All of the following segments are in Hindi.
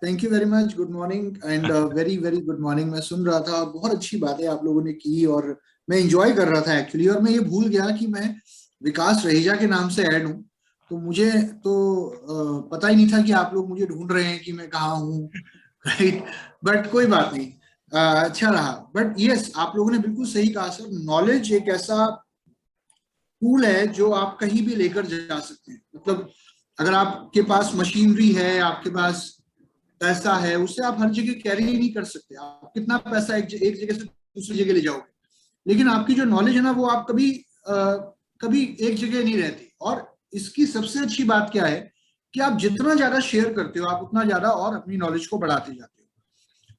Thank you very much. Good morning and very very good morning. मैं सुन रहा था और बहुत अच्छी बातें आप लोगों ने की और मैं एंजॉय कर रहा था एक्चुअली। और मैं ये भूल गया कि मैं विकास रहेजा के नाम से ऐड हूँ। तो मुझे तो पता ही नहीं था कि आप लोग मुझे ढूंढ रहे हैं कि मैं कहाँ हूँ। राइट। बट कोई बात नहीं। अच्छा रहा। बट यस, आप लोगों ने बिल्कुल सही कहा सर। नॉलेज एक ऐसा टूल है जो आप कहीं भी लेकर जा सकते हैं। मतलब अगर आपके पास मशीनरी है, आपके पास पैसा है, उससे आप हर जगह कैरी नहीं कर सकते। आप कितना पैसा एक जगह से दूसरी जगह ले जाओगे, लेकिन आपकी जो नॉलेज है ना, वो आप कभी कभी एक जगह नहीं रहती। और इसकी सबसे अच्छी बात क्या है कि आप जितना ज्यादा शेयर करते हो, आप उतना ज्यादा और अपनी नॉलेज को बढ़ाते जाते हो।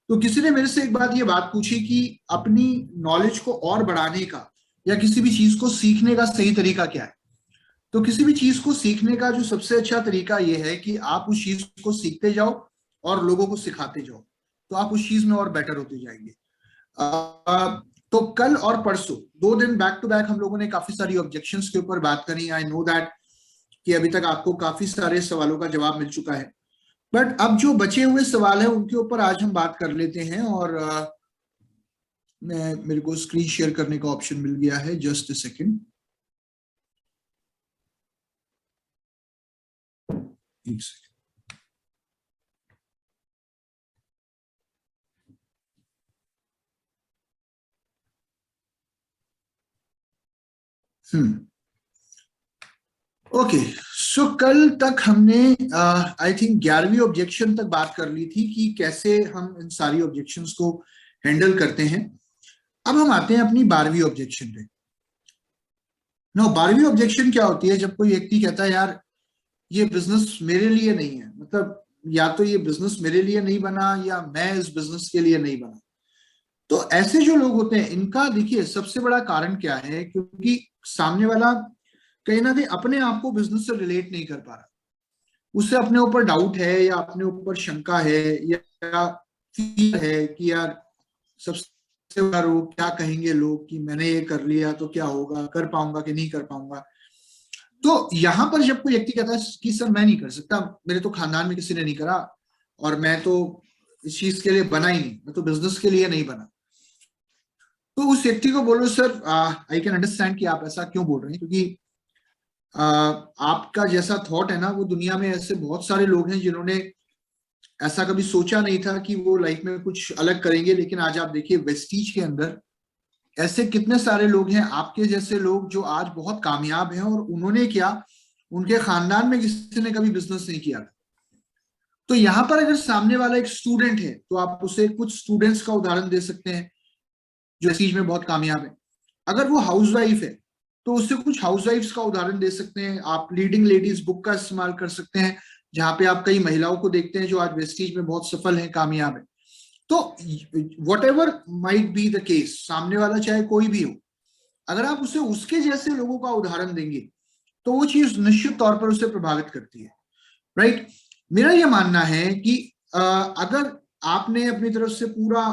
तो किसी ने मेरे से एक बात ये बात पूछी कि अपनी नॉलेज को और बढ़ाने का या किसी भी चीज को सीखने का सही तरीका क्या है। तो किसी भी चीज को सीखने का जो सबसे अच्छा तरीका यह है कि आप उस चीज को सीखते जाओ और लोगों को सिखाते जाओ। तो आप उस चीज में और बेटर होते जाएंगे। तो कल और परसों 2 दिन बैक टू बैक हम लोगों ने काफी सारी ऑब्जेक्शंस के ऊपर बात करी। आई नो दैट कि अभी तक आपको काफी सारे सवालों का जवाब मिल चुका है। बट अब जो बचे हुए सवाल हैं उनके ऊपर आज हम बात कर लेते हैं। और मैं मेरे को स्क्रीन शेयर करने का ऑप्शन मिल गया है। Just a second. एक सेकेंड। हम्म। ओके। सो कल तक हमने आई थिंक 11वीं ऑब्जेक्शन तक बात कर ली थी कि कैसे हम इन सारी ऑब्जेक्शंस को हैंडल करते हैं। अब हम आते हैं अपनी 12वीं ऑब्जेक्शन पे। नो, 12वीं ऑब्जेक्शन क्या होती है? जब कोई व्यक्ति कहता है यार ये बिजनेस मेरे लिए नहीं है, मतलब या तो ये बिजनेस मेरे लिए नहीं बना या मैं इस बिजनेस के लिए नहीं बना। तो ऐसे जो लोग होते हैं, इनका देखिए सबसे बड़ा कारण क्या है? क्योंकि सामने वाला कहीं ना कहीं अपने आप को बिजनेस से रिलेट नहीं कर पा रहा। उससे अपने ऊपर डाउट है या अपने ऊपर शंका है या फियर है कि यार सबसे बड़ा रोग क्या कहेंगे लोग कि मैंने ये कर लिया तो क्या होगा, कर पाऊंगा कि नहीं कर पाऊंगा। तो यहां पर जब कोई व्यक्ति कहता है कि सर मैं नहीं कर सकता, मेरे तो खानदान में किसी ने नहीं करा और मैं तो इस चीज के लिए बना ही नहीं, मैं तो बिजनेस के लिए नहीं बना। तो उस व्यक्ति को बोलो सर आई कैन अंडरस्टैंड कि आप ऐसा क्यों बोल रहे हैं, क्योंकि आपका जैसा थॉट है ना, वो दुनिया में ऐसे बहुत सारे लोग हैं जिन्होंने ऐसा कभी सोचा नहीं था कि वो लाइफ में कुछ अलग करेंगे। लेकिन आज आप देखिए वेस्टीज के अंदर ऐसे कितने सारे लोग हैं आपके जैसे लोग जो आज बहुत कामयाब हैं। और उन्होंने क्या, उनके खानदान में किसी ने कभी बिजनेस नहीं किया। तो यहां पर अगर सामने वाला एक स्टूडेंट है तो आप उसे कुछ स्टूडेंट्स का उदाहरण दे सकते हैं जो इस चीज में बहुत कामयाब है। अगर वो हाउसवाइफ है तो उससे कुछ हाउसवाइफ्स का उदाहरण दे सकते हैं। आप लीडिंग लेडीज बुक का इस्तेमाल कर सकते हैं, जहां पे आप कई महिलाओं को देखते हैं जो आज वेस्टीज में बहुत सफल हैं, कामयाब है। तो what ever might be the case, सामने वाला चाहे कोई भी हो, अगर आप उसे उसके जैसे लोगों का उदाहरण देंगे तो वो चीज निश्चित तौर पर उसे प्रभावित करती है। राइट। मेरा यह मानना है कि अगर आपने अपनी तरफ से पूरा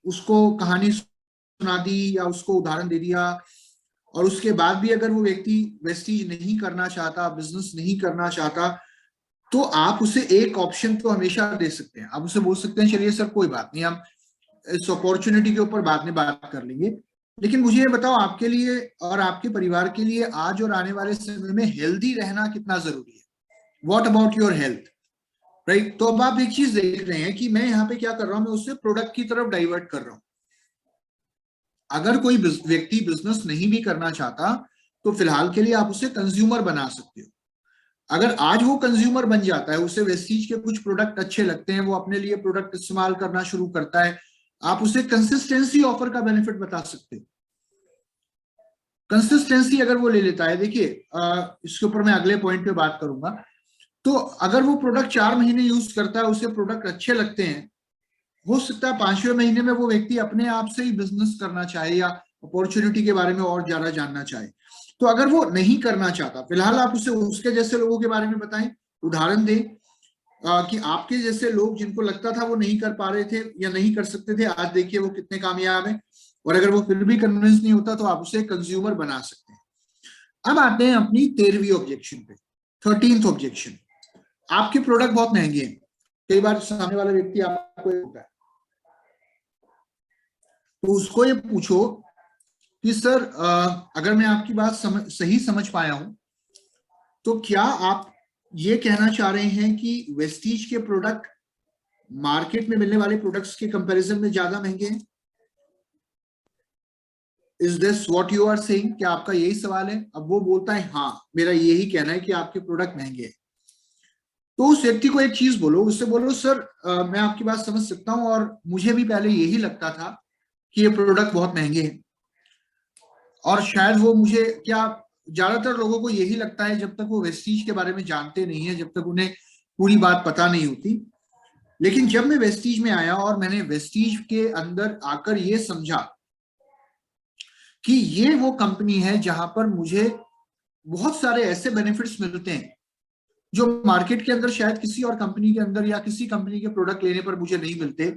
उसको कहानी सुना दी या उसको उदाहरण दे दिया और उसके बाद भी अगर वो व्यक्ति वेस्टीज नहीं करना चाहता, बिजनेस नहीं करना चाहता, तो आप उसे एक ऑप्शन तो हमेशा दे सकते हैं। आप उसे बोल सकते हैं चलिए सर कोई बात नहीं, हम इस अपॉर्चुनिटी के ऊपर बाद में बात कर लेंगे। लेकिन मुझे ये बताओ आपके लिए और आपके परिवार के लिए आज और आने वाले समय में हेल्दी रहना कितना जरूरी है। What about your health? Right. तो अब आप एक चीज देख रहे हैं कि मैं यहाँ पे क्या कर रहा हूं, मैं उससे प्रोडक्ट की तरफ डाइवर्ट कर रहा हूं। अगर कोई व्यक्ति बिजनेस नहीं भी करना चाहता तो फिलहाल के लिए आप उसे कंज्यूमर बना सकते हो। अगर आज वो कंज्यूमर बन जाता है, उसे वेस्टीज के कुछ प्रोडक्ट अच्छे लगते हैं, वो अपने लिए प्रोडक्ट इस्तेमाल करना शुरू करता है, आप उसे कंसिस्टेंसी ऑफर का बेनिफिट बता सकते हो। कंसिस्टेंसी अगर वो ले लेता है, देखिए इसके ऊपर मैं अगले पॉइंट पे बात करूंगा। तो अगर वो प्रोडक्ट 4 महीने यूज करता है, उसे प्रोडक्ट अच्छे लगते हैं, हो सकता है 5वें महीने में वो व्यक्ति अपने आप से ही बिजनेस करना चाहे या अपॉर्चुनिटी के बारे में और ज्यादा जानना चाहे। तो अगर वो नहीं करना चाहता, फिलहाल आप उसे उसके जैसे लोगों के बारे में बताएं, उदाहरण दें कि आपके जैसे लोग जिनको लगता था वो नहीं कर पा रहे थे या नहीं कर सकते थे, आज देखिए वो कितने कामयाब हैं। और अगर वो फिर भी कन्विंस नहीं होता तो आप उसे कंज्यूमर बना सकते हैं। अब आते हैं अपनी 13वीं ऑब्जेक्शन पे। 13th ऑब्जेक्शन, आपके प्रोडक्ट बहुत महंगे हैं। कई बार सामने वाला व्यक्ति आपको होता है, तो उसको ये पूछो कि सर अगर मैं आपकी बात सही समझ पाया हूं, तो क्या आप ये कहना चाह रहे हैं कि वेस्टीज के प्रोडक्ट मार्केट में मिलने वाले प्रोडक्ट्स के कंपैरिजन में ज्यादा महंगे हैं? Is this what you are saying? क्या आपका यही सवाल है? अब वो बोलता है हाँ, मेरा यही कहना है कि आपके प्रोडक्ट महंगे हैं। तो उस व्यक्ति को एक चीज बोलो, उससे बोलो सर मैं आपकी बात समझ सकता हूं और मुझे भी पहले यही लगता था कि ये प्रोडक्ट बहुत महंगे हैं, और शायद वो मुझे क्या, ज्यादातर लोगों को यही लगता है जब तक वो वेस्टीज के बारे में जानते नहीं है, जब तक उन्हें पूरी बात पता नहीं होती। लेकिन जब मैं वेस्टीज में आया और मैंने वेस्टीज के अंदर आकर ये समझा कि ये वो कंपनी है जहां पर मुझे बहुत सारे ऐसे बेनिफिट्स मिलते हैं जो मार्केट के अंदर शायद किसी और कंपनी के अंदर या किसी कंपनी के प्रोडक्ट लेने पर मुझे नहीं मिलते।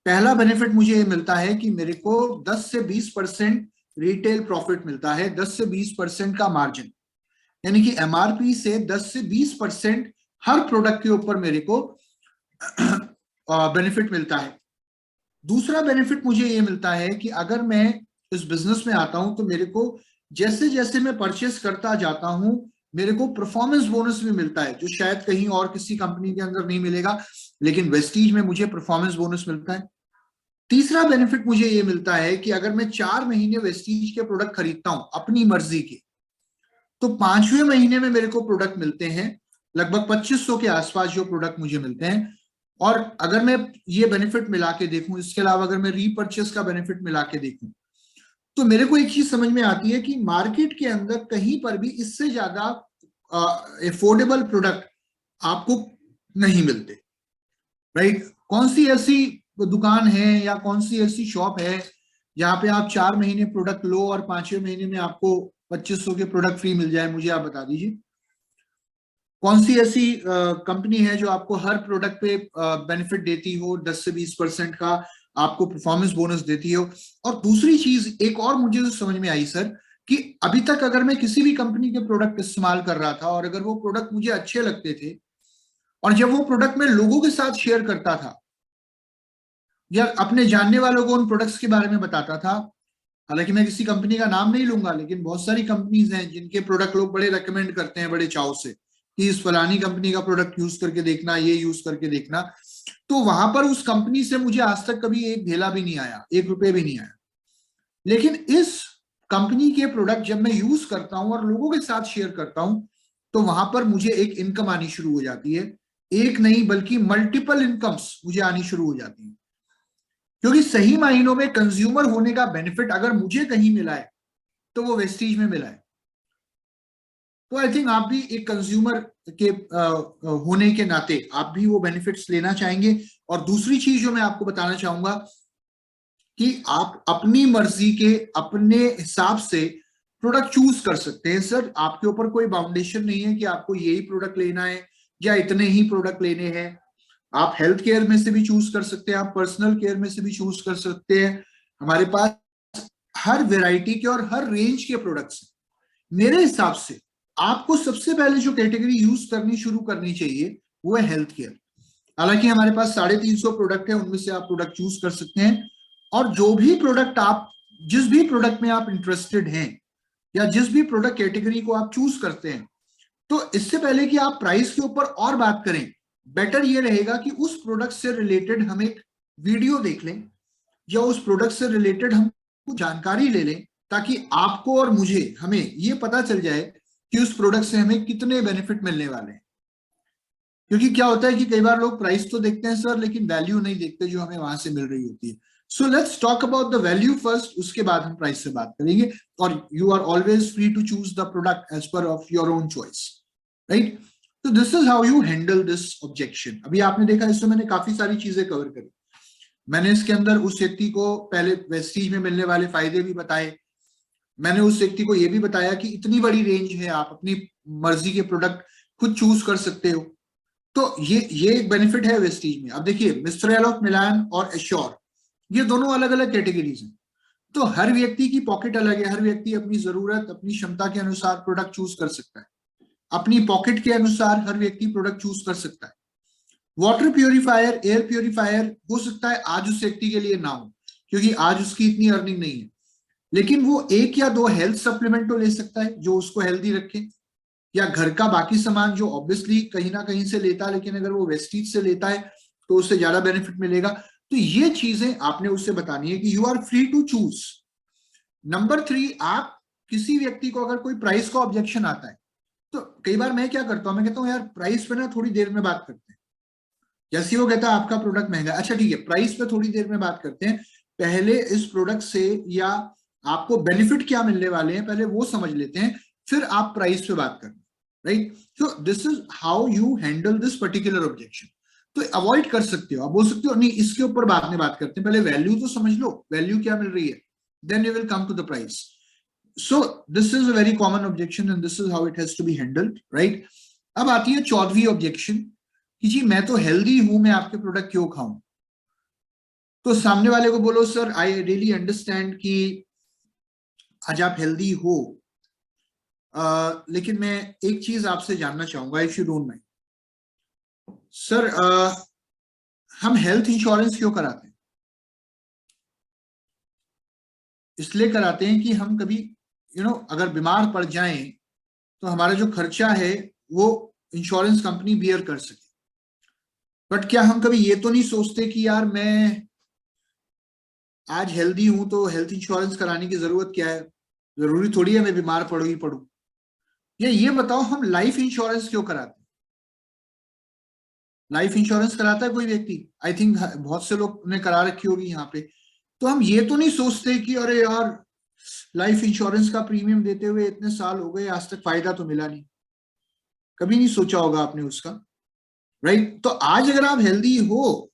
पहला बेनिफिट मुझे ये मिलता है कि मेरे को 10 से 20% रिटेल प्रॉफिट मिलता है, 10 से 20% का मार्जिन, यानी कि एमआरपी से 10 से 20% हर प्रोडक्ट के ऊपर मेरे को बेनिफिट मिलता है। दूसरा बेनिफिट मुझे ये मिलता है कि अगर मैं इस बिजनेस में आता हूं तो मेरे को जैसे जैसे मैं परचेस करता जाता हूं मेरे को परफॉर्मेंस बोनस भी मिलता है, जो शायद कहीं और किसी कंपनी के अंदर नहीं मिलेगा, लेकिन वेस्टीज में मुझे परफॉर्मेंस बोनस मिलता है। तीसरा बेनिफिट मुझे ये मिलता है कि अगर मैं 4 महीने वेस्टीज के प्रोडक्ट खरीदता हूं अपनी मर्जी के, तो 5वें महीने में मेरे को प्रोडक्ट मिलते हैं लगभग 2500 के आसपास जो प्रोडक्ट मुझे मिलते हैं। और अगर मैं ये बेनिफिट मिला के देखूं, इसके अलावा अगर मैं रीपर्चेस का बेनिफिट मिला के देखूं, तो मेरे को एक चीज समझ में आती है कि मार्केट के अंदर कहीं पर भी इससे ज्यादा एफोर्डेबल प्रोडक्ट आपको नहीं मिलते। राइट? कौन सी ऐसी दुकान है या कौन सी ऐसी शॉप है जहां पे आप 4 महीने प्रोडक्ट लो और 5वें महीने में आपको 2500 के प्रोडक्ट फ्री मिल जाए? मुझे आप बता दीजिए कौन सी ऐसी कंपनी है जो आपको हर प्रोडक्ट पे बेनिफिट देती हो, 10 से 20% का आपको परफॉर्मेंस बोनस देती हो। और दूसरी चीज एक और मुझे तो समझ में आई सर, कि अभी तक अगर मैं किसी भी कंपनी के प्रोडक्ट इस्तेमाल कर रहा था और अगर वो प्रोडक्ट मुझे अच्छे लगते थे और जब वो प्रोडक्ट मैं लोगों के साथ शेयर करता था या अपने जानने वालों को उन प्रोडक्ट्स के बारे में बताता था, हालांकि मैं किसी कंपनी का नाम नहीं लूंगा, लेकिन बहुत सारी कंपनीज हैं जिनके प्रोडक्ट लोग बड़े रेकमेंड करते हैं बड़े चाव से कि इस फलानी कंपनी का प्रोडक्ट यूज करके देखना, ये यूज करके देखना, तो वहां पर उस कंपनी से मुझे आज तक कभी एक ढेला भी नहीं आया, 1 रुपये भी नहीं आया। लेकिन इस कंपनी के प्रोडक्ट जब मैं यूज करता हूं और लोगों के साथ शेयर करता हूं, तो वहां पर मुझे एक इनकम आनी शुरू हो जाती है, एक नहीं बल्कि मल्टीपल इनकम्स मुझे आनी शुरू हो जाती है। क्योंकि सही मायनों में कंज्यूमर होने का बेनिफिट अगर मुझे कहीं मिला है तो वो वेस्टीज में मिला है। तो आई थिंक आप भी एक कंज्यूमर के होने के नाते आप भी वो बेनिफिट्स लेना चाहेंगे। और दूसरी चीज जो मैं आपको बताना चाहूंगा कि आप अपनी मर्जी के अपने हिसाब से प्रोडक्ट चूज कर सकते हैं। सर आपके ऊपर कोई बाउंडेशन नहीं है कि आपको यही प्रोडक्ट लेना है या इतने ही प्रोडक्ट लेने हैं। आप हेल्थ केयर में से भी चूज कर सकते हैं, आप पर्सनल केयर में से भी चूज कर सकते हैं। हमारे पास हर वैरायटी के और हर रेंज के प्रोडक्ट्स हैं। मेरे हिसाब से आपको सबसे पहले जो कैटेगरी यूज करनी शुरू करनी चाहिए वो है हेल्थ केयर। हालांकि हमारे पास 350 प्रोडक्ट है, उनमें से आप प्रोडक्ट चूज कर सकते हैं। और जो भी प्रोडक्ट आप, जिस भी प्रोडक्ट में आप इंटरेस्टेड हैं या जिस भी प्रोडक्ट कैटेगरी को आप चूज करते हैं, तो इससे पहले कि आप प्राइस के ऊपर और बात करें, बेटर ये रहेगा कि उस प्रोडक्ट से रिलेटेड हम एक वीडियो देख लें या उस प्रोडक्ट से रिलेटेड हम जानकारी ले लें, ताकि आपको और मुझे हमें ये पता चल जाए कि उस प्रोडक्ट से हमें कितने बेनिफिट मिलने वाले हैं। क्योंकि क्या होता है कि कई बार लोग प्राइस तो देखते हैं सर, लेकिन वैल्यू नहीं देखते जो हमें वहां से मिल रही होती है। So let's talk about the value first, उसके बाद हम प्राइस से बात करेंगे। और you are always free to choose the product as per of your own choice, right? तो this is how you handle this objection. अभी आपने देखा इसमें मैंने काफी सारी चीजें कवर करी। मैंने इसके अंदर उस व्यक्ति को पहले वेस्टीज में मिलने वाले फायदे भी बताए, मैंने उस व्यक्ति को यह भी बताया कि इतनी बड़ी रेंज है, आप अपनी मर्जी के प्रोडक्ट खुद चूज कर सकते हो। तो ये एक बेनिफिट है वेस्टीज में। अब देखिए मिस्ट्रेल ऑफ मिलान और एश्योर, ये दोनों अलग अलग कैटेगरीज हैं। तो हर व्यक्ति की पॉकेट अलग है, हर व्यक्ति अपनी जरूरत अपनी क्षमता के अनुसार प्रोडक्ट चूज कर सकता है, अपनी पॉकेट के अनुसार हर व्यक्ति प्रोडक्ट चूज कर सकता है। वाटर प्योरीफायर, एयर प्योरीफायर हो सकता है आज उस व्यक्ति के लिए ना हो, क्योंकि आज उसकी इतनी अर्निंग नहीं है, लेकिन वो एक या दो हेल्थ सप्लीमेंट तो ले सकता है जो उसको हेल्दी रखे, या घर का बाकी सामान जो ऑब्वियसली कहीं ना कहीं से लेता है, लेकिन अगर वो वेस्टीज से लेता है तो उससे ज्यादा बेनिफिट मिलेगा। तो ये चीजें आपने उससे बतानी है कि you are free to choose. Number 3, आप किसी व्यक्ति को अगर कोई प्राइस का ऑब्जेक्शन आता है, तो कई बार मैं क्या करता हूं, मैं कहता हूं यार प्राइस पे ना थोड़ी देर में बात करते हैं। जैसे वो कहता है आपका प्रोडक्ट महंगा है, अच्छा ठीक है प्राइस पे थोड़ी देर में बात करते हैं, पहले इस प्रोडक्ट से या आपको बेनिफिट क्या मिलने वाले हैं पहले वो समझ लेते हैं, फिर आप प्राइस पे बात करना, right. So this is how you handle this particular objection. तो अवॉइड कर सकते हो, आप बोल सकते हो नहीं इसके ऊपर बाद में बात करते हैं, पहले वैल्यू तो समझ लो, वैल्यू क्या मिल रही है, then you will come to the price. So this is a very common objection and this is how it has to be handled, right. अब आती है 14वीं ऑब्जेक्शन कि जी मैं तो हेल्दी हूं, मैं आपके प्रोडक्ट क्यों खाऊं। तो सामने वाले को बोलो सर आई रियली अंडरस्टैंड कि आज आप हेल्दी हो, लेकिन मैं एक चीज आपसे जानना चाहूंगा, if you don't mind sir, हम हेल्थ इंश्योरेंस क्यों कराते हैं? इसलिए कराते हैं कि हम कभी अगर बीमार पड़ जाएं तो हमारा जो खर्चा है वो इंश्योरेंस कंपनी बियर कर सके। बट क्या हम कभी ये तो नहीं सोचते कि यार मैं आज हेल्दी हूं तो हेल्थ इंश्योरेंस कराने की जरूरत क्या है, जरूरी थोड़ी है मैं बीमार पड़ू ही पड़ू। या ये बताओ हम लाइफ इंश्योरेंस क्यों कराते हैं? लाइफ इंश्योरेंस कराता है कोई व्यक्ति, आई थिंक बहुत से लोग ने करा रखी होगी यहाँ पे। तो हम ये तो नहीं सोचते कि अरे यार लाइफ इंश्योरेंस का प्रीमियम देते हुए इतने साल हो गए आज तक फायदा तो मिला नहीं, कभी नहीं सोचा होगा आपने उसका, राइट। तो आज अगर आप हेल्दी हो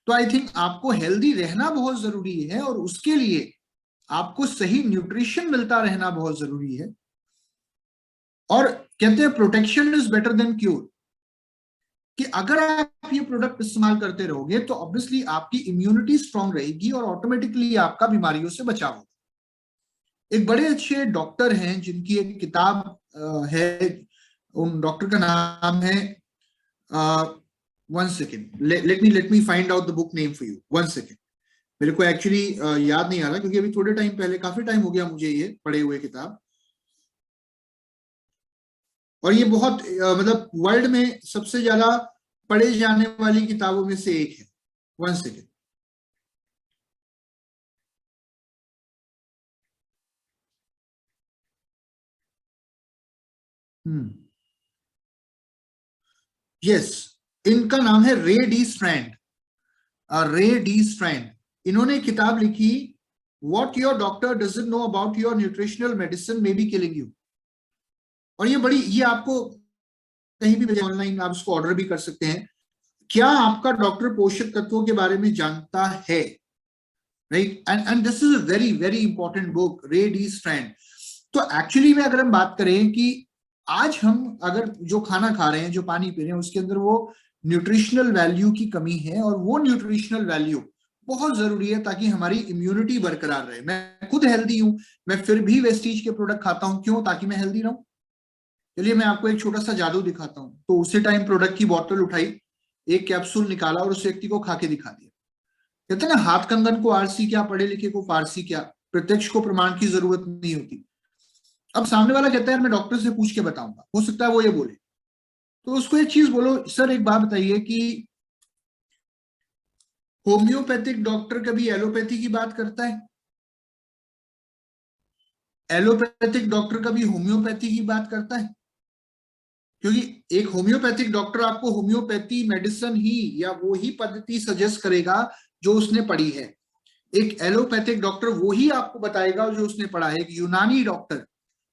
तो आई थिंक आपको हेल्दी रहना बहुत जरूरी है, और उसके लिए आपको सही न्यूट्रिशन मिलता रहना बहुत जरूरी है। और कहते हैं protection is better than cure, कि अगर आप ये प्रोडक्ट इस्तेमाल करते रहोगे तो ऑब्वियसली आपकी इम्यूनिटी स्ट्रांग रहेगी और ऑटोमेटिकली आपका बीमारियों से बचाव होगा। एक बड़े अच्छे डॉक्टर हैं जिनकी एक किताब है, उन डॉक्टर का नाम है, one second, let me find out the book name for you, one second. मेरे को एक्चुअली याद नहीं आ रहा क्योंकि अभी थोड़े टाइम पहले, काफी टाइम हो गया मुझे ये पढ़े हुए किताब, और ये बहुत मतलब वर्ल्ड में सबसे ज्यादा पढ़े जाने वाली किताबों में से एक है। One second. यस, इनका नाम है रे डी स्ट्रैंड, रे डी स्ट्रैंड। इन्होंने किताब लिखी what your doctor doesn't know about your nutritional medicine may be killing you. और ये बड़ी, ये आपको कहीं भी ऑनलाइन आप इसको ऑर्डर भी कर सकते हैं। क्या आपका डॉक्टर पोषक तत्वों के बारे में जानता है, right. And this is a very very important book, रे डी स्ट्रैंड। तो एक्चुअली में अगर हम बात करें कि आज हम अगर जो खाना खा रहे हैं, जो पानी पी रहे हैं, उसके अंदर वो न्यूट्रिशनल वैल्यू की कमी है, और वो न्यूट्रिशनल वैल्यू बहुत जरूरी है ताकि हमारी इम्यूनिटी बरकरार रहे। मैं खुद हेल्दी हूं, मैं फिर भी वेस्टीज के प्रोडक्ट खाता हूं, क्यों? ताकि मैं हेल्दी रहूं। चलिए मैं आपको एक छोटा सा जादू दिखाता हूं। तो उसी टाइम प्रोडक्ट की बोतल उठाई, एक कैप्सूल निकाला और उस व्यक्ति को खा के दिखा दिया। कहते हैं ना, हाथ कंगन को आरसी क्या, पढ़े लिखे को फारसी क्या, प्रत्यक्ष को प्रमाण की जरूरत नहीं होती। अब सामने वाला कहता है मैं डॉक्टर से पूछ के बताऊंगा, हो सकता है वो ये बोले, तो उसको एक चीज बोलो, सर एक बात बताइए कि होम्योपैथिक डॉक्टर कभी एलोपैथी की बात करता है? एलोपैथिक डॉक्टर कभी होम्योपैथी की बात करता है? क्योंकि एक होम्योपैथिक डॉक्टर आपको होम्योपैथी मेडिसिन ही या वो ही पद्धति सजेस्ट करेगा जो उसने पढ़ी है। एक एलोपैथिक डॉक्टर वो ही आपको बताएगा जो उसने पढ़ा है। एक यूनानी डॉक्टर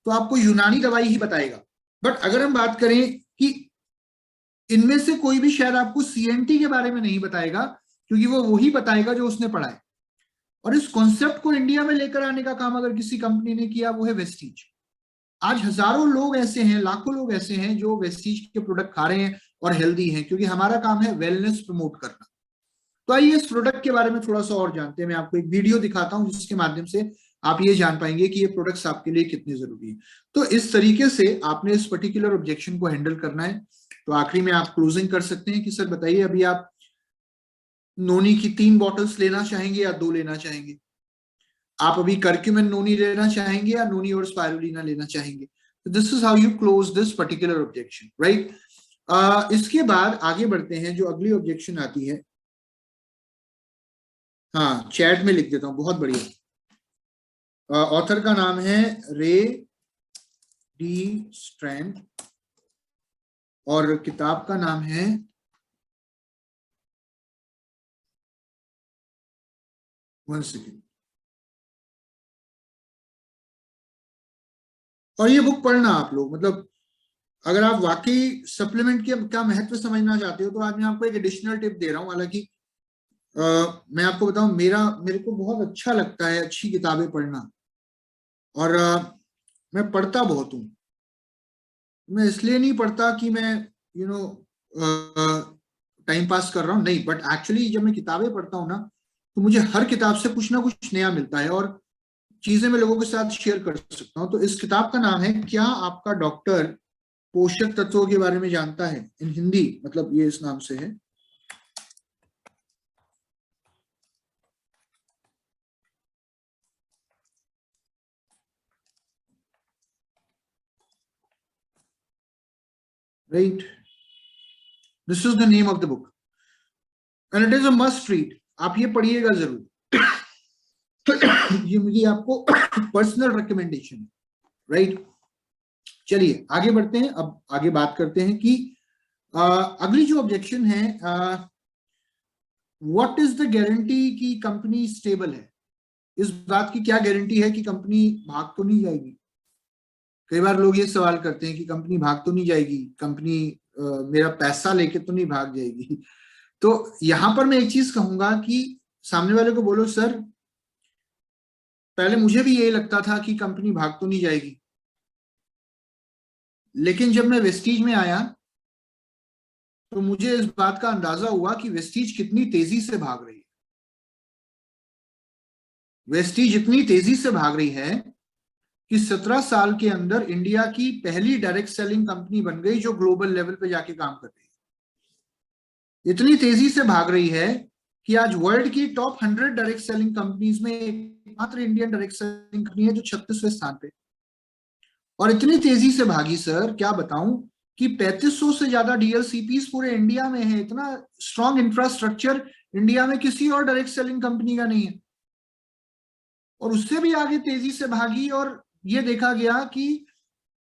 तो आपको यूनानी दवाई ही बताएगा। बट अगर हम बात करें कि इनमें से कोई भी शायद आपको सीएनटी के बारे में नहीं बताएगा, क्योंकि वो वही बताएगा जो उसने पढ़ा है। और इस कॉन्सेप्ट को इंडिया में लेकर आने का काम अगर किसी कंपनी ने किया, वो है वेस्टीज। आज हजारों लोग ऐसे हैं, लाखों लोग ऐसे हैं जो वेस्टीज के प्रोडक्ट खा रहे हैं और हेल्दी हैं, क्योंकि हमारा काम है वेलनेस प्रमोट करना। तो आइए इस प्रोडक्ट के बारे में थोड़ा सा और जानते हैं। मैं आपको एक वीडियो दिखाता हूं जिसके माध्यम से आप ये जान पाएंगे कि ये प्रोडक्ट्स आपके लिए कितने जरूरी है। तो इस तरीके से आपने इस पर्टिकुलर ऑब्जेक्शन को हैंडल करना है। तो आखिरी में आप क्लोजिंग कर सकते हैं कि सर बताइए अभी आप नोनी की 3 बॉटल्स लेना चाहेंगे या 2 लेना चाहेंगे, आप अभी करक्यूमिन नोनी लेना चाहेंगे या नोनी और स्पाइरुलिना लेना चाहेंगे। This is how you close this particular objection, right. इसके बाद आगे बढ़ते हैं, जो अगली ऑब्जेक्शन आती है, हाँ चैट में लिख देता हूं, बहुत बढ़िया। ऑथर का नाम है रे डी स्ट्रैंड और किताब का नाम है वन सेकेंड, और ये बुक पढ़ना आप लोग, मतलब अगर आप वाकई सप्लीमेंट के का महत्व समझना चाहते हो तो आज मैं आपको एक एडिशनल टिप दे रहा हूं। हालांकि मैं आपको बताऊं, मेरे को बहुत अच्छा लगता है अच्छी किताबें पढ़ना, और मैं पढ़ता बहुत हूं। मैं इसलिए नहीं पढ़ता कि मैं यू नो टाइम पास कर रहा हूँ, नहीं, बट एक्चुअली जब मैं किताबें पढ़ता हूँ ना, तो मुझे हर किताब से कुछ ना कुछ नया मिलता है और चीजें मैं लोगों के साथ शेयर कर सकता हूँ। तो इस किताब का नाम है क्या आपका डॉक्टर पोषक तत्वों के बारे में जानता है, इन हिंदी, मतलब ये इस नाम से है। Right, this is the name of the book and it is a must read, आप ये पढ़िएगा जरूर। ये मेरी आपको पर्सनल रिकमेंडेशन है, राइट। चलिए आगे बढ़ते हैं, अब आगे बात करते हैं कि अगली जो ऑब्जेक्शन है, व्हाट इज द गारंटी कि कंपनी स्टेबल है। इस बात की क्या गारंटी है कि कंपनी भाग तो नहीं जाएगी। कई बार लोग ये सवाल करते हैं कि कंपनी भाग तो नहीं जाएगी, कंपनी मेरा पैसा लेके तो नहीं भाग जाएगी। तो यहां पर मैं एक चीज कहूंगा कि सामने वाले को बोलो, सर पहले मुझे भी यही लगता था कि कंपनी भाग तो नहीं जाएगी, लेकिन जब मैं वेस्टीज में आया तो मुझे इस बात का अंदाजा हुआ कि वेस्टीज कितनी तेजी से भाग रही है। वेस्टीज इतनी तेजी से भाग रही है कि 17 साल के अंदर इंडिया की पहली डायरेक्ट सेलिंग कंपनी बन गई जो ग्लोबल लेवल पे जाके काम कर रही है। इतनी तेजी से भाग रही है कि आज वर्ल्ड की टॉप 100 डायरेक्ट सेलिंग कंपनीज में एकमात्र इंडियन डायरेक्ट सेलिंग कंपनी है जो 36वें स्थान पे। और इतनी तेजी से भागी सर, क्या बताऊं कि 3500 से ज्यादा डीएलसीपीस पूरे इंडिया में है। इतना स्ट्रॉन्ग इंफ्रास्ट्रक्चर इंडिया में किसी और डायरेक्ट सेलिंग कंपनी का नहीं है, और उससे भी आगे तेजी से भागी। और ये देखा गया कि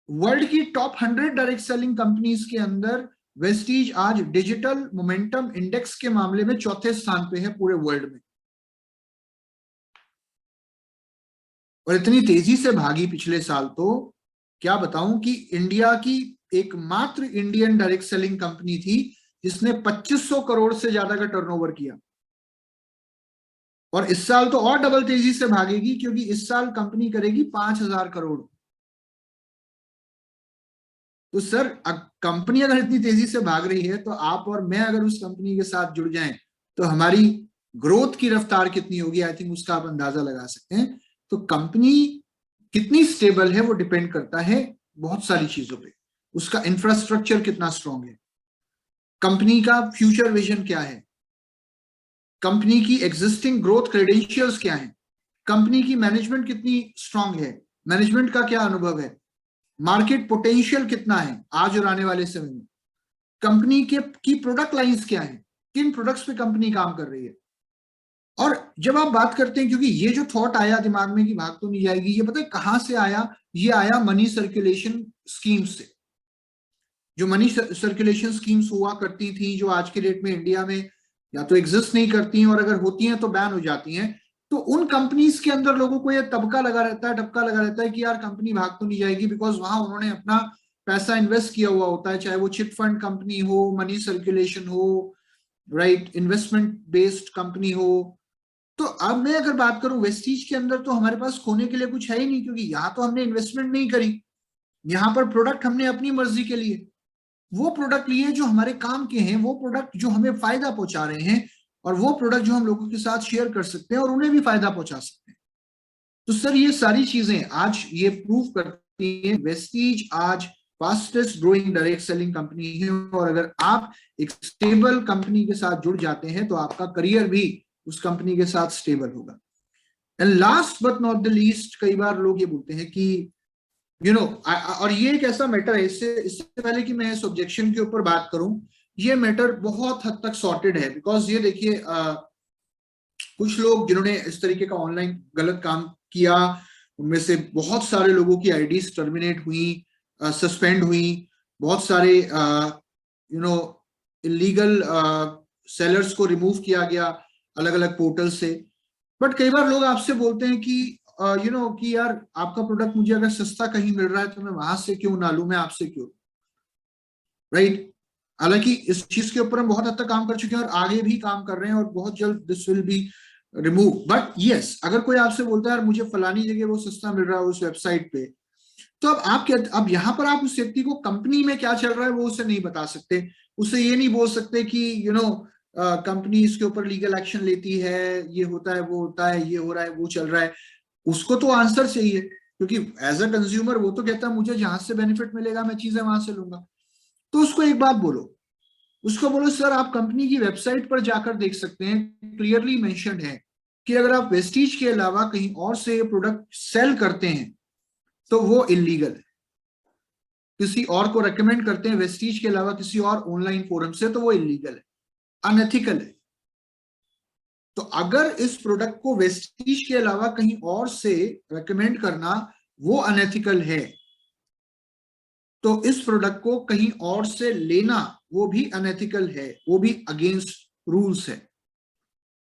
वर्ल्ड की टॉप 100 डायरेक्ट सेलिंग कंपनीज के अंदर वेस्टीज आज डिजिटल मोमेंटम इंडेक्स के मामले में चौथे स्थान पे है पूरे वर्ल्ड में। और इतनी तेजी से भागी पिछले साल, तो क्या बताऊं कि इंडिया की एकमात्र इंडियन डायरेक्ट सेलिंग कंपनी थी जिसने 2500 करोड़ से ज्यादा का टर्नओवर किया। और इस साल तो और डबल तेजी से भागेगी, क्योंकि इस साल कंपनी करेगी 5000 करोड़। तो सर कंपनी अगर इतनी तेजी से भाग रही है तो आप और मैं अगर उस कंपनी के साथ जुड़ जाएं तो हमारी ग्रोथ की रफ्तार कितनी होगी, आई थिंक उसका आप अंदाजा लगा सकते हैं। तो कंपनी कितनी स्टेबल है वो डिपेंड करता है बहुत सारी चीजों पे। उसका इंफ्रास्ट्रक्चर कितना स्ट्रांग है, कंपनी का फ्यूचर विजन क्या है, कंपनी की एग्जिस्टिंग ग्रोथ क्रेडेंशियल्स क्या है, कंपनी की मैनेजमेंट कितनी स्ट्रांग है, मैनेजमेंट का क्या अनुभव है, मार्केट पोटेंशियल कितना है आज और आने वाले समय में, कंपनी के की प्रोडक्ट लाइंस क्या है, किन प्रोडक्ट्स पे कंपनी काम कर रही है। और जब आप बात करते हैं, क्योंकि ये जो थॉट आया दिमाग में कि भाग तो नहीं जाएगी, ये पता है कहां से आया, ये आया मनी सर्कुलेशन स्कीम्स से। जो मनी सर्कुलेशन स्कीम्स हुआ करती थी, जो आज के डेट में इंडिया में या तो एग्जिस्ट नहीं करती हैं, और अगर होती हैं तो बैन हो जाती हैं। तो उन कंपनीज के अंदर लोगों को ये तबका लगा रहता है, टपका लगा रहता है कि यार कंपनी भाग तो नहीं जाएगी, बिकॉज वहां उन्होंने अपना पैसा इन्वेस्ट किया हुआ होता है, चाहे वो चिट फंड कंपनी हो, मनी सर्कुलेशन हो, राइट, इन्वेस्टमेंट बेस्ड कंपनी हो। तो अब मैं अगर बात करूं वेस्टीज के अंदर, तो हमारे पास खोने के लिए कुछ है ही नहीं, क्योंकि यहाँ तो हमने इन्वेस्टमेंट नहीं करी, यहाँ पर प्रोडक्ट हमने अपनी मर्जी के लिए वो प्रोडक्ट लिए जो हमारे काम के हैं, वो प्रोडक्ट जो हमें फायदा पहुंचा रहे हैं, और वो प्रोडक्ट जो हम लोगों के साथ शेयर कर सकते हैं और उन्हें भी फायदा पहुंचा सकते हैं। तो सर ये सारी चीजें आज ये प्रूव करती हैं वेस्टीज आज fastest growing direct selling company है, और अगर आप एक स्टेबल कंपनी के साथ जुड़ जाते हैं तो आपका करियर भी उस कंपनी के साथ स्टेबल होगा। And last but not the least, कई बार लोग ये बोलते हैं कि और ये एक ऐसा मैटर है, इससे पहले कि मैं इस ऑब्जेक्शन के ऊपर बात करूं, ये मैटर बहुत हद तक सॉर्टेड है। बिकॉज ये देखिए, कुछ लोग जिन्होंने इस तरीके का ऑनलाइन गलत काम किया, उनमें से बहुत सारे लोगों की आईडीज टर्मिनेट हुई, सस्पेंड हुई, बहुत सारे इलीगल सेलर्स को रिमूव किया गया अलग अलग पोर्टल से। बट कई बार लोग आपसे बोलते हैं कि कि यार आपका प्रोडक्ट मुझे अगर सस्ता कहीं मिल रहा है तो मैं वहां से क्यों ना लूं, मैं आपसे क्यों, राइट? हालांकि इस चीज के ऊपर हम बहुत हद तक काम कर चुके हैं और आगे भी काम कर रहे हैं, और बहुत जल्द this will be remove. But yes, अगर कोई आपसे बोलता है मुझे फलानी जगह वो सस्ता मिल रहा है उस वेबसाइट पे, तो अब आप क्या, अब यहाँ पर आप उस व्यक्ति को कंपनी में क्या चल रहा है वो उसे नहीं बता सकते। उसे ये नहीं बोल सकते कि कंपनी इसके ऊपर लीगल एक्शन लेती है, ये होता है, वो होता है, ये हो रहा है, वो चल रहा है। उसको तो आंसर चाहिए, क्योंकि एज अ कंज्यूमर वो तो कहता है मुझे जहां से बेनिफिट मिलेगा मैं चीजें वहां से लूंगा। तो उसको एक बात बोलो, उसको बोलो सर आप कंपनी की वेबसाइट पर जाकर देख सकते हैं, क्लियरली मेंशन्ड है कि अगर आप वेस्टीज के अलावा कहीं और से ये प्रोडक्ट सेल करते हैं तो वो इलीगल है। किसी और को रेकमेंड करते हैं वेस्टीज के अलावा किसी और ऑनलाइन फोरम से, तो वो इलीगल है, अनएथिकल है। तो अगर इस प्रोडक्ट को वेस्टीज के अलावा कहीं और से रेकमेंड करना वो अनएथिकल है, तो इस प्रोडक्ट को कहीं और से लेना वो भी अनएथिकल है, वो भी अगेंस्ट रूल्स है।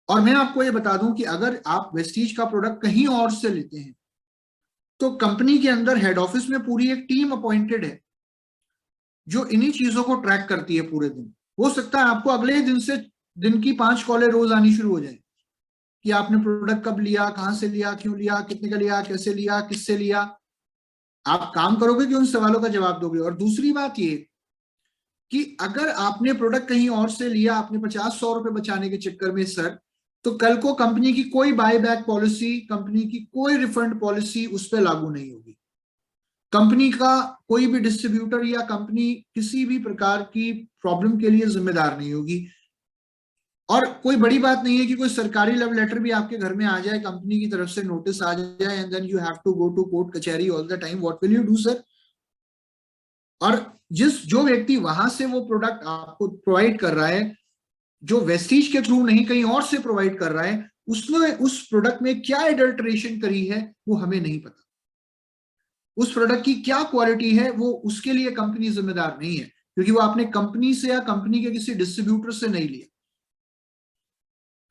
और मैं आपको ये बता दूं कि अगर आप वेस्टीज का प्रोडक्ट कहीं और से लेते हैं तो कंपनी के अंदर हेड ऑफिस में पूरी एक टीम अपॉइंटेड है जो इन्हीं चीजों को ट्रैक करती है पूरे दिन। हो सकता है आपको अगले दिन की 5 कॉलें रोज आनी शुरू हो जाए कि आपने प्रोडक्ट कब लिया, कहां से लिया, क्यों लिया, कितने का लिया, कैसे लिया, किससे लिया। आप काम करोगे कि उन सवालों का जवाब दोगे। और दूसरी बात ये कि अगर आपने प्रोडक्ट कहीं और से लिया आपने 50-100 रुपए बचाने के चक्कर में सर, तो कल को कंपनी की कोई बाय बैक पॉलिसी, कंपनी की कोई रिफंड पॉलिसी उस पर लागू नहीं होगी। कंपनी का कोई भी डिस्ट्रीब्यूटर या कंपनी किसी भी प्रकार की प्रॉब्लम के लिए जिम्मेदार नहीं होगी। और कोई बड़ी बात नहीं है कि कोई सरकारी लव लेटर भी आपके घर में आ जाए, कंपनी की तरफ से नोटिस आ जाए, and then you have to go to court कचहरी all the time. What will you do sir? और जो व्यक्ति वहां से वो प्रोडक्ट आपको प्रोवाइड कर रहा है, जो वेस्टीज के थ्रू नहीं कहीं और से प्रोवाइड कर रहा है, उसने उस प्रोडक्ट में क्या एडल्ट्रेशन करी है वो हमें नहीं पता। उस प्रोडक्ट की क्या क्वालिटी है वो उसके लिए कंपनी जिम्मेदार नहीं है, क्योंकि वो आपने कंपनी से या कंपनी के किसी डिस्ट्रीब्यूटर से नहीं लिया।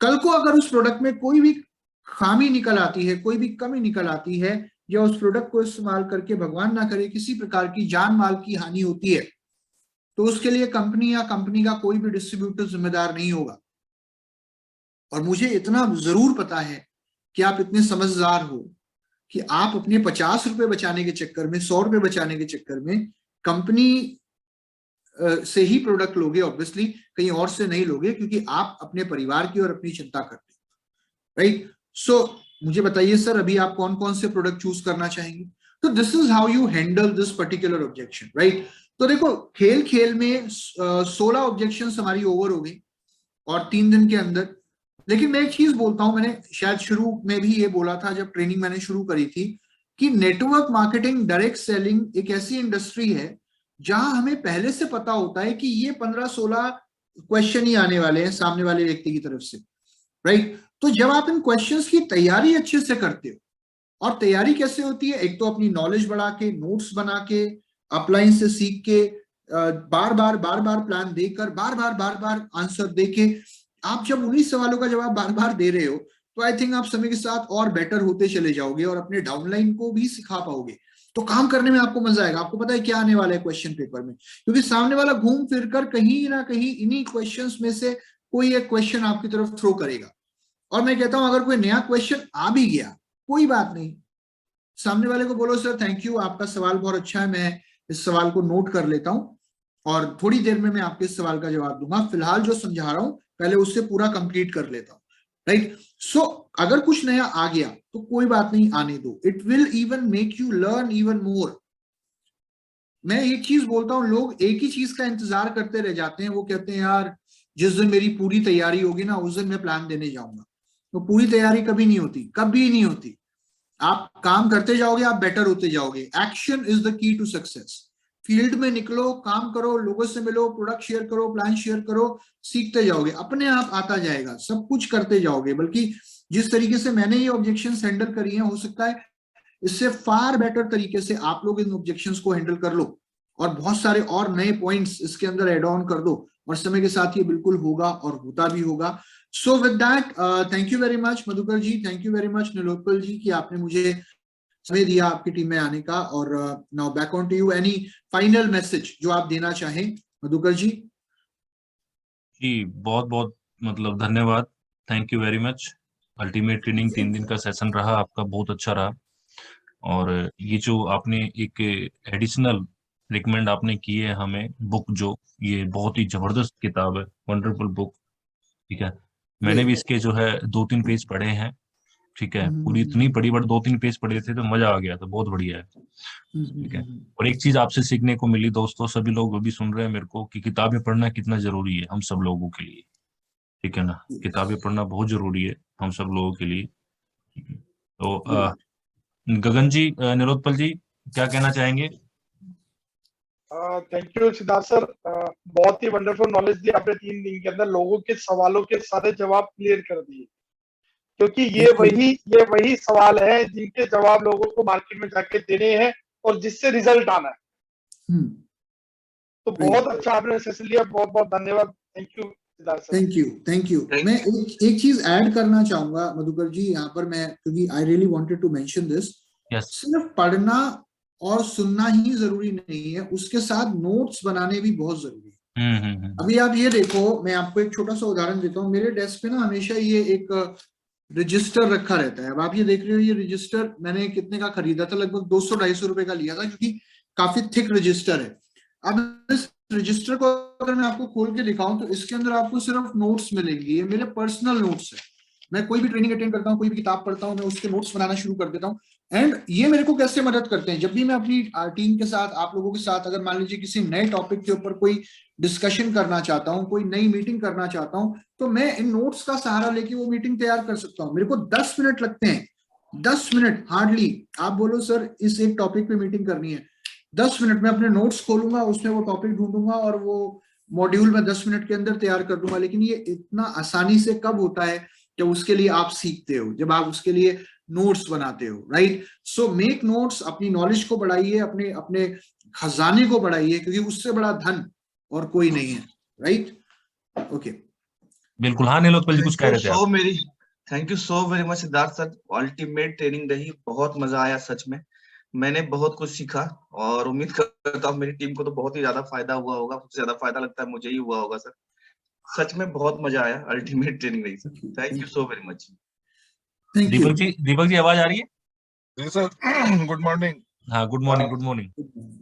कल को अगर उस प्रोडक्ट में कोई भी खामी निकल आती है, कोई भी कमी निकल आती है, या उस प्रोडक्ट को इस्तेमाल करके भगवान ना करे किसी प्रकार की जान माल की हानि होती है, तो उसके लिए कंपनी या कंपनी का कोई भी डिस्ट्रीब्यूटर जिम्मेदार नहीं होगा। और मुझे इतना जरूर पता है कि आप इतने समझदार हो कि आप अपने 50 रुपए बचाने के चक्कर में, 100 रुपए बचाने के चक्कर में कंपनी से ही प्रोडक्ट लोगे, ऑब्वियसली कहीं और से नहीं लोगे, क्योंकि आप अपने परिवार की और अपनी चिंता करते हो, राइट? सो मुझे बताइए सर, अभी आप कौन कौन से प्रोडक्ट चूज करना चाहेंगे? तो this is how you handle this particular objection, right? तो देखो, खेल खेल में 16 ऑब्जेक्शन हमारी ओवर हो गई और 3 दिन के अंदर। लेकिन मैं एक चीज बोलता हूं, मैंने शायद शुरू में भी ये बोला था जब ट्रेनिंग मैंने शुरू करी थी, कि नेटवर्क मार्केटिंग, डायरेक्ट सेलिंग एक ऐसी इंडस्ट्री है जहां हमें पहले से पता होता है कि ये 15-16 क्वेश्चन ही आने वाले हैं सामने वाले व्यक्ति की तरफ से, राइट? तो जब आप इन क्वेश्चंस की तैयारी अच्छे से करते हो, और तैयारी कैसे होती है, एक तो अपनी नॉलेज बढ़ा के, नोट्स बना के, अपलाइन से सीख के, बार बार प्लान देकर, बार बार आंसर देके, आप जब उन्हीं सवालों का जवाब बार बार दे रहे हो, तो आई थिंक आप समय के साथ और बेटर होते चले जाओगे और अपने डाउनलाइन को भी सिखा पाओगे। तो काम करने में आपको मजा आएगा। आपको पता है क्या आने वाला है क्वेश्चन पेपर में, क्योंकि सामने वाला घूम फिर कर कहीं ना कहीं इन्हीं क्वेश्चंस में से कोई एक क्वेश्चन आपकी तरफ थ्रो करेगा। और मैं कहता हूं अगर कोई नया क्वेश्चन आ भी गया, कोई बात नहीं, सामने वाले को बोलो सर थैंक यू, आपका सवाल बहुत अच्छा है, मैं इस सवाल को नोट कर लेता हूं और थोड़ी देर में मैं आपके इस सवाल का जवाब दूंगा, फिलहाल जो समझा रहा हूं पहले उससे पूरा कंप्लीट कर लेता हूं, राइट? सो अगर कुछ नया आ गया तो कोई बात नहीं, आने दो, it will even make you learn even more. मैं एक चीज बोलता हूँ, लोग एक ही चीज का इंतजार करते रह जाते हैं। वो कहते हैं यार जिस दिन मेरी पूरी तैयारी होगी ना उस दिन मैं प्लान देने जाऊंगा। तो पूरी तैयारी कभी नहीं होती, कभी नहीं होती। आप काम करते जाओगे, आप बेटर होते जाओगे। Action is the key to success. Field में निकलो, काम करो, लोगों से मिलो, प्रोडक्ट शेयर करो, प्लान शेयर करो, सीखते जाओगे, अपने आप आता जाएगा, सब कुछ करते जाओगे। बल्कि जिस तरीके से मैंने ये ऑब्जेक्शन हैंडल करी है, हो सकता है इससे फार बेटर तरीके से आप लोग इन ऑब्जेक्शंस को हैंडल कर लो और बहुत सारे और नए पॉइंट्स इसके अंदर एड ऑन कर दो, और समय के साथ ये बिल्कुल होगा और होता भी होगा। So with that, thank you very much Madhukar ji, thank you very much Nilotpal ji कि आपने मुझे समय दिया आपकी टीम में आने का। और now back on to you, any final message जो आप देना चाहें मधुकर जी। जी बहुत बहुत मतलब धन्यवाद, thank you very much. Ultimate training 3 दिन का सेशन रहा आपका, बहुत अच्छा रहा। और ये जो आपने एक एडिशनल रिकमेंड आपने किए है हमें बुक, जो ये बहुत ही जबरदस्त किताब है, वंडरफुल बुक। ठीक है, मैंने भी इसके जो है 2-3 पेज पढ़े हैं। ठीक है, पूरी इतनी पढ़ी बट 2-3 पेज पढ़े थे तो मजा आ गया था, बहुत बढ़िया है। ठीक है, और एक चीज आपसे सीखने को मिली दोस्तों, सभी लोग अभी सुन रहे हैं मेरे को, कि किताबें पढ़ना कितना जरूरी है हम सब लोगों के लिए। ठीक है ना, किताबें पढ़ना बहुत जरूरी है हम सब लोगों के लिए। तो गगन जी, निलोत्पल जी क्या कहना चाहेंगे? थैंक यू सिद्धार्थ सर, बहुत ही वंडरफुल नॉलेज दी आपने। 3 दिन के अंदर लोगों के सवालों के सारे जवाब क्लियर कर दिए, क्योंकि ये वही सवाल है जिनके जवाब लोगों को मार्केट में जाके देने हैं और जिससे रिजल्ट आना है। तो बहुत अच्छा आपने सेशन लिया, बहुत बहुत धन्यवाद। Thank you Siddharth sir. Thank you. मैं एक चीज ऐड करना चाहूंगा मधुकर जी यहाँ पर, मैं क्योंकि I really wanted to mention this. सिर्फ पढ़ना और सुनना ही जरूरी नहीं है, उसके साथ नोट्स बनाने भी बहुत जरूरी है। अभी आप ये देखो, मैं आपको एक छोटा सा उदाहरण देता हूँ। मेरे डेस्क पे ना हमेशा ये एक रजिस्टर रखा रहता है। अब आप ये देख रहे हो, ये रजिस्टर मैंने कितने का खरीदा था, लगभग 200-250 रुपए का लिया था, क्योंकि काफी थिक रजिस्टर है। अब इस रजिस्टर को अगर मैं आपको खोल के दिखाऊं तो इसके अंदर आपको सिर्फ नोट्स मिलेंगे। ये मेरे पर्सनल नोट्स है। मैं कोई भी ट्रेनिंग अटेंड करता हूँ, कोई भी किताब पढ़ता हूँ, मैं उसके नोट्स बनाना शुरू कर देता हूँ। एंड ये मेरे को कैसे मदद करते हैं, जब भी मैं अपनी टीम के साथ, आप लोगों के साथ, अगर मान लीजिए किसी नए टॉपिक के ऊपर कोई डिस्कशन करना चाहता हूँ, कोई नई मीटिंग करना चाहता हूँ, तो मैं इन नोट्स का सहारा लेके वो मीटिंग तैयार कर सकता हूँ। मेरे को 10 मिनट लगते हैं, 10 मिनट हार्डली। आप बोलो सर इस एक टॉपिक पे मीटिंग करनी है, 10 मिनट में अपने नोट्स खोलूंगा, उसमें वो टॉपिक ढूंढूंगा और वो मॉड्यूल में 10 मिनट के अंदर तैयार कर दूंगा। लेकिन ये इतना आसानी से कब होता है, जब उसके लिए आप सीखते हो, जब आप उसके लिए नोट्स बनाते हो, राइट? सो मेक नोट्स, अपनी नॉलेज को बढ़ाइए, अपने अपने खजाने को बढ़ाइए, क्योंकि उससे बड़ा धन और कोई नहीं है, राइट? ओके, बिल्कुल। हाँ निलोत्पल जी कुछ कह रहे थे आप? Thank you so very much Siddharth sir, ultimate training रही, बहुत मजा आया सच में। मैंने बहुत कुछ सीखा और उम्मीद करता हूँ मेरी टीम को तो बहुत ही ज्यादा फायदा हुआ होगा। सबसे ज्यादा फायदा लगता है मुझे ही हुआ होगा सर। सच में बहुत मजा आया, अल्टीमेट ट्रेनिंग रही sir. Thank you so very much. Deepak ji आवाज आ रही है? जी सर, गुड मॉर्निंग। हाँ good morning, good morning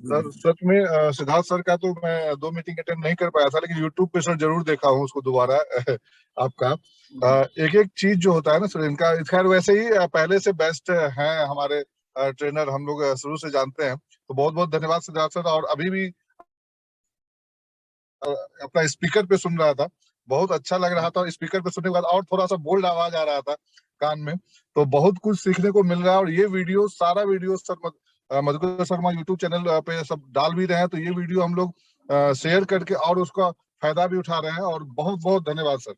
sir. सच में सिद्धार्थ सर का तो मैं 2 मीटिंग अटेंड नहीं कर पाया था, लेकिन यूट्यूब पे सर जरूर देखा हूँ उसको दोबारा। आपका एक एक चीज जो होता है ना सर इनका, खैर वैसे ही पहले से बेस्ट है हमारे ट्रेनर, हम लोग शुरू से जानते हैं। तो बहुत बहुत धन्यवाद सिद्धार्थ सर। और अभी भी अपना स्पीकर पे सुन रहा था, बहुत अच्छा लग रहा था। स्पीकर पे सुनने के बाद और थोड़ा सा बोल्ड आवाज आ रहा था कान में, तो बहुत कुछ सीखने को मिल रहा है। और ये वीडियो, सारा video sir Madhukar Sharma YouTube channel पे सब डाल भी रहे हैं, तो ये वीडियो हम लोग शेयर करके और उसका फायदा भी उठा रहे हैं। और बहुत बहुत धन्यवाद sir.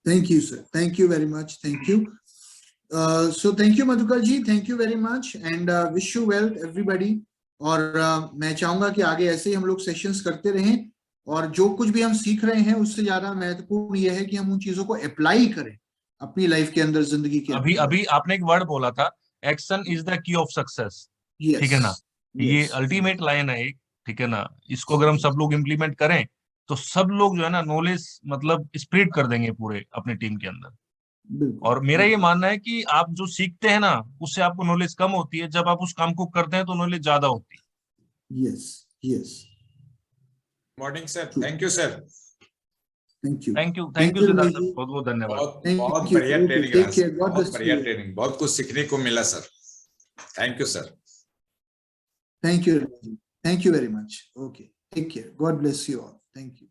Thank you sir, thank you very much, thank you. So thank you Madhukar ji, thank you very much, and wish you well everybody. और मैं चाहूंगा कि आगे ऐसे ही हम लोग सेशंस करते रहें, और जो कुछ भी हम सीख रहे हैं उससे ज्यादा महत्वपूर्ण यह है कि हम उन चीजों को अप्लाई करें अपनी लाइफ के अंदर, जिंदगी के अंदर। अभी आपने एक वर्ड बोला था, एक्शन इज द की ऑफ सक्सेस। ठीक है ना, ये अल्टीमेट लाइन है एक। ठीक है ना, इसको अगर हम सब लोग इम्प्लीमेंट करें तो सब लोग जो है ना नॉलेज मतलब स्प्रेड कर देंगे पूरे अपने टीम के अंदर। और मेरा ये मानना है कि आप जो सीखते हैं ना उससे आपको नॉलेज कम होती है, जब आप उस काम को करते हैं तो नॉलेज ज्यादा होती है। Yes yes. Morning sir, thank you sir. Thank you Siddharth sir, बहुत बहुत धन्यवाद। बहुत बढ़िया ट्रेनिंग रहा सर, बहुत बढ़िया ट्रेनिंग, बहुत कुछ सीखने को मिला sir. Thank you sir. Thank you. Thank you very much. Okay, take care. God bless you all. Thank you.